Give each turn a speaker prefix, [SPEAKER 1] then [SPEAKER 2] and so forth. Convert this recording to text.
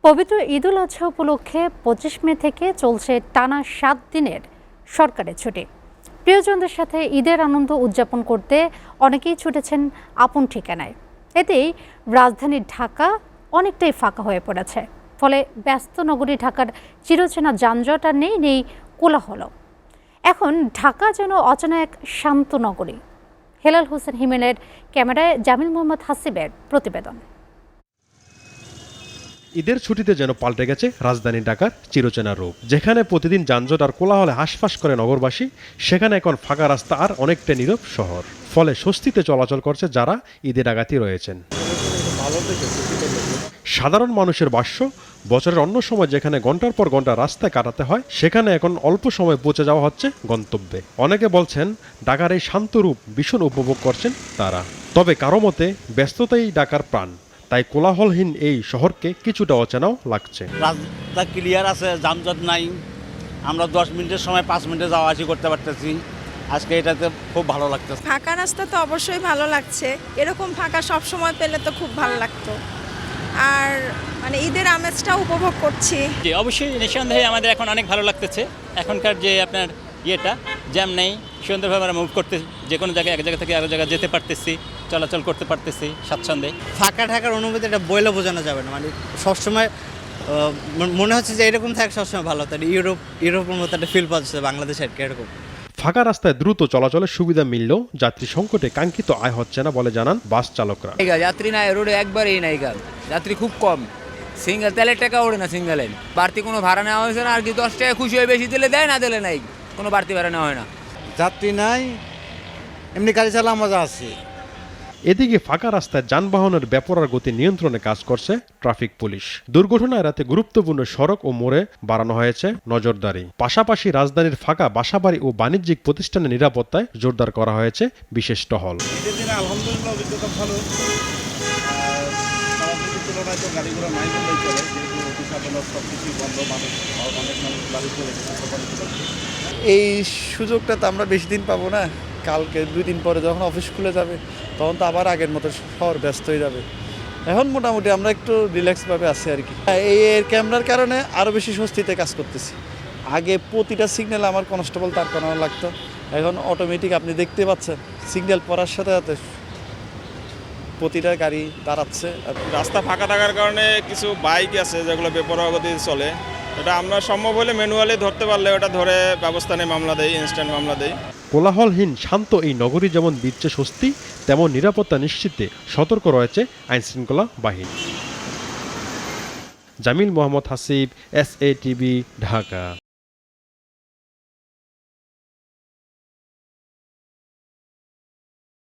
[SPEAKER 1] পবিত্র ঈদুল আজহা উপলক্ষে ২৫ মে থেকে চলছে টানা ৭ দিনের সরকারি ছুটি। প্রিয়জনদের সাথে ঈদের আনন্দ উদযাপন করতে অনেকেই ছুটেছেন আপন ঠিকানায়। এতেই রাজধানী ঢাকা অনেকটাই ফাঁকা হয়ে পড়েছে। ফলে ব্যস্ত নগরী ঢাকার চিরচেনা যানজট আর নেই কোলাহল। এখন ঢাকা যেন অচেনা এক শান্ত নগরী। হেলাল হোসেন হিমেলের ক্যামেরায় জামিল মোহাম্মদ হাসিবের প্রতিবেদন।
[SPEAKER 2] ঈদের ছুটিতে যেন পাল্টে গেছে রাজধানী ঢাকার চিরচেনা রূপ। যেখানে প্রতিদিন যানজট আর কোলাহলে হাঁসফাঁস করে নগরবাসী, সেখানে এখন ফাঁকা রাস্তা আর অনেকটা নীরব শহর। ফলে স্বস্তিতে চলাচল করছে যারা ঈদের আগাতি রয়েছেন। সাধারণ মানুষের ভাষ্য, বছরের অন্য সময় যেখানে ঘন্টার পর ঘন্টা রাস্তায় কাটাতে হয়, সেখানে এখন অল্প সময় পৌঁছে যাওয়া হচ্ছে গন্তব্যে। অনেকে বলছেন ঢাকার এই শান্ত রূপ ভীষণ উপভোগ করছেন তারা। তবে কারো মতে ব্যস্ততাই ঢাকার প্রাণ, তাই কোলাহলহীন এই শহরকে কিছুটা অচেনাও লাগছে।
[SPEAKER 3] রাস্তা ক্লিয়ার আছে, যানজট নাই। আমরা 10 মিনিটের সময় 5 মিনিটে যাওয়া আসি করতে পারতেছি। আজকে এটাতে খুব ভালো লাগতেছে।
[SPEAKER 4] ফাঁকা রাস্তা তো অবশ্যই ভালো লাগছে। এরকম ফাঁকা সব সময় পেলে তো খুব ভালো লাগতো। আর মানে ঈদের আমেজটা উপভোগ করছি।
[SPEAKER 5] জি, অবশ্যই নিঃসন্দেহে আমাদের এখন অনেক ভালো লাগতেছে। এখনকার যে আপনার জ্যাম নেই, সুন্দরভাবে আমরা মুভ করতে যে কোনো জায়গায় এক জায়গা থেকে আরেক জায়গায় যেতে পারতেছি, চলাচল করতে পারতেছি স্বাচ্ছন্দ্যে।
[SPEAKER 6] ফাঁকা ঢাকার অনুভূতি এটা বইলে বোঝানো যাবে না। মানে সবসময় মনে হচ্ছে যে এরকম থাকে সবসময় ভালো। তাই ইউরোপের মতো একটা ফিল পাচ্ছে বাংলাদেশে আর কি এরকম।
[SPEAKER 2] ফাঁকা রাস্তায় দ্রুত চলাচলের সুবিধা মিললেও যাত্রী সংকটে কাঙ্ক্ষিত আয় হচ্ছে না বলে জানান বাস চালকরা।
[SPEAKER 7] যাত্রী নাই, রোডে একবারেই নাই গাল, যাত্রী খুব কম। সিঙ্গেল তেলের টাকা ওড়ে না সিঙ্গেলের, বাড়তি কোনো ভাড়া নেওয়া হয়েছে না। আর কি 10 টাকা খুশি হয়ে বেশি দিলে দেয়, না দিলে নাই, কোনো বাড়তি ভাড়া নেওয়া হয় না।
[SPEAKER 8] যাত্রী নাই, এমনি গাড়ি চালা মজা আছে।
[SPEAKER 2] এদিকে ফাঁকা রাস্তায় যানবাহনের বেপরোয়া গতি নিয়ন্ত্রণে কাজ করছে ট্রাফিক পুলিশ। দুর্ঘটনা এড়াতে গুরুত্বপূর্ণ সড়ক ও মোড়ে বাড়ানো হয়েছে নজরদারি। পাশাপাশি রাজধানীর ফাঁকা বাসাবাড়ি ও বাণিজ্যিক প্রতিষ্ঠানের নিরাপত্তায় জোরদার করা হয়েছে বিশেষ টহল।
[SPEAKER 9] আলহামদুলিল্লাহ অভিজ্ঞতা ভালো। তুলনায় তো গাড়িগুলো নাই বললেই চলে, যেহেতু অফিস আদালত সব কিছুই বন্ধ, অনেক মানুষ বাড়ি চলে গেছে।
[SPEAKER 8] এই সুযোগটা তো আমরা বেশি দিন পাবো না। কালকে 2 দিন পরে যখন অফিস খুলে যাবে, তখন তো আবার আগের মতো শহর ব্যস্ত হয়ে যাবে। এখন মোটামুটি আমরা একটু রিল্যাক্সভাবে আছি আর কি। এই এর ক্যামেরার কারণে আরও বেশি স্বস্তিতে কাজ করতেছি। আগে প্রতিটা সিগন্যাল আমার কনস্টেবল তার করানো লাগতো, এখন অটোমেটিক আপনি দেখতে পাচ্ছেন সিগন্যাল পড়ার সাথে সাথে প্রতিটা গাড়ি দাঁড়াচ্ছে।
[SPEAKER 9] রাস্তা ফাঁকা থাকার কারণে কিছু বাইক আছে যেগুলো বেপরোয়া গতিতে চলে, এটা আমরা সম্ভব হলে ম্যানুয়ালি ধরতে পারলে ওটা ধরে ব্যবস্থা নিয়ে মামলা দেয়, ইনস্ট্যান্ট মামলা দেয়।
[SPEAKER 2] কোলাহলহীন শান্ত এই নগরী যেমন দিচ্ছে স্বস্তি, তেমন নিরাপত্তা নিশ্চিতে সতর্ক রয়েছে আইনশৃঙ্খলা বাহিনী। জামিল মোহাম্মদ হাসিব, SATV, ঢাকা।